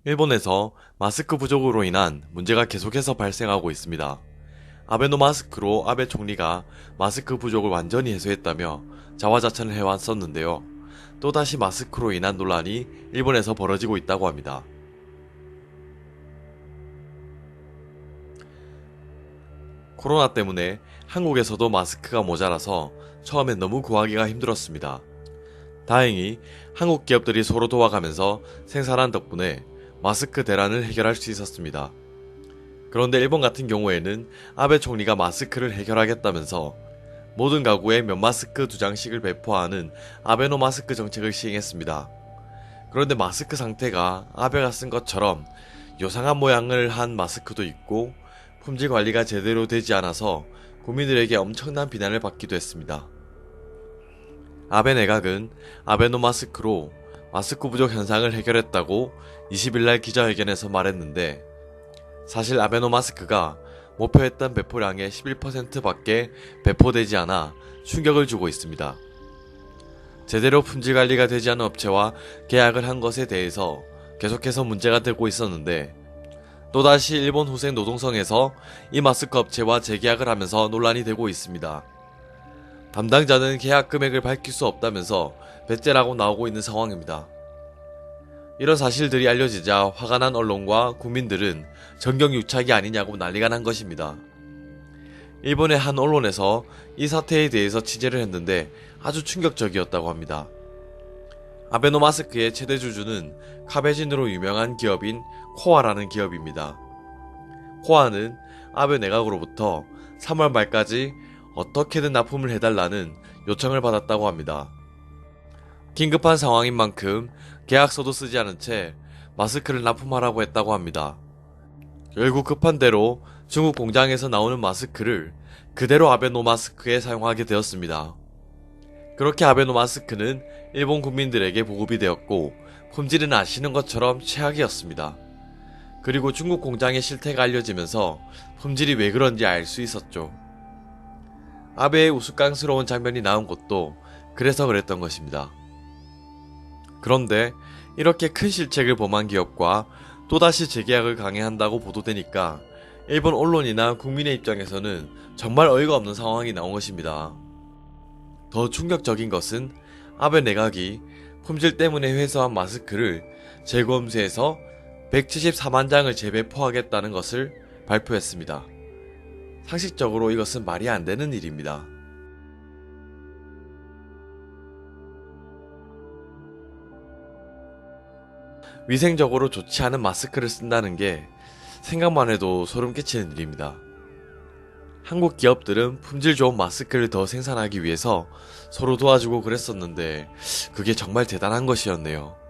일본에서 마스크 부족으로 인한 문제가 계속해서 발생하고 있습니다. 아베노마스크로 아베 총리가 마스크 부족을 완전히 해소했다며 자화자찬을 해왔었는데요. 또다시 마스크로 인한 논란이 일본에서 벌어지고 있다고 합니다. 코로나 때문에 한국에서도 마스크가 모자라서 처음엔 너무 구하기가 힘들었습니다. 다행히 한국 기업들이 서로 도와가면서 생산한 덕분에 마스크 대란을 해결할 수 있었습니다. 그런데 일본 같은 경우에는 아베 총리가 마스크를 해결하겠다면서 모든 가구에 면 마스크 2장씩을 배포하는 아베노 마스크 정책을 시행했습니다. 그런데 마스크 상태가 아베가 쓴 것처럼 요상한 모양을 한 마스크도 있고 품질 관리가 제대로 되지 않아서 국민들에게 엄청난 비난을 받기도 했습니다. 아베 내각은 아베노 마스크로 마스크 부족 현상을 해결했다고 20일날 기자회견에서 말했는데, 사실 아베노 마스크가 목표했던 배포량의 11%밖에 배포되지 않아 충격을 주고 있습니다. 제대로 품질 관리가 되지 않은 업체와 계약을 한 것에 대해서 계속해서 문제가 되고 있었는데, 또다시 일본 후생 노동성에서 이 마스크 업체와 재계약을 하면서 논란이 되고 있습니다. 담당자는 계약 금액을 밝힐 수 없다면서 배째라고 나오고 있는 상황입니다. 이런 사실들이 알려지자 화가 난 언론과 국민들은 정경유착이 아니냐고 난리가 난 것입니다. 일본의 한 언론에서 이 사태에 대해서 취재를 했는데 아주 충격적이었다고 합니다. 아베노 마스크의 최대 주주는 카베진으로 유명한 기업인 코아라는 기업입니다. 코아는 아베 내각으로부터 3월 말까지 어떻게든 납품을 해달라는 요청을 받았다고 합니다. 긴급한 상황인 만큼 계약서도 쓰지 않은 채 마스크를 납품하라고 했다고 합니다. 결국 급한 대로 중국 공장에서 나오는 마스크를 그대로 아베노 마스크에 사용하게 되었습니다. 그렇게 아베노 마스크는 일본 국민들에게 보급이 되었고 품질은 아시는 것처럼 최악이었습니다. 그리고 중국 공장의 실태가 알려지면서 품질이 왜 그런지 알 수 있었죠. 아베의 우스꽝스러운 장면이 나온 것도 그래서 그랬던 것입니다. 그런데 이렇게 큰 실책을 범한 기업과 또다시 재계약을 강행한다고 보도되니까 일본 언론이나 국민의 입장에서는 정말 어이가 없는 상황이 나온 것입니다. 더 충격적인 것은 아베 내각이 품질 때문에 회수한 마스크를 재검수해서 174만 장을 재배포하겠다는 것을 발표했습니다. 상식적으로 이것은 말이 안 되는 일입니다. 위생적으로 좋지 않은 마스크를 쓴다는 게 생각만 해도 소름 끼치는 일입니다. 한국 기업들은 품질 좋은 마스크를 더 생산하기 위해서 서로 도와주고 그랬었는데 그게 정말 대단한 것이었네요.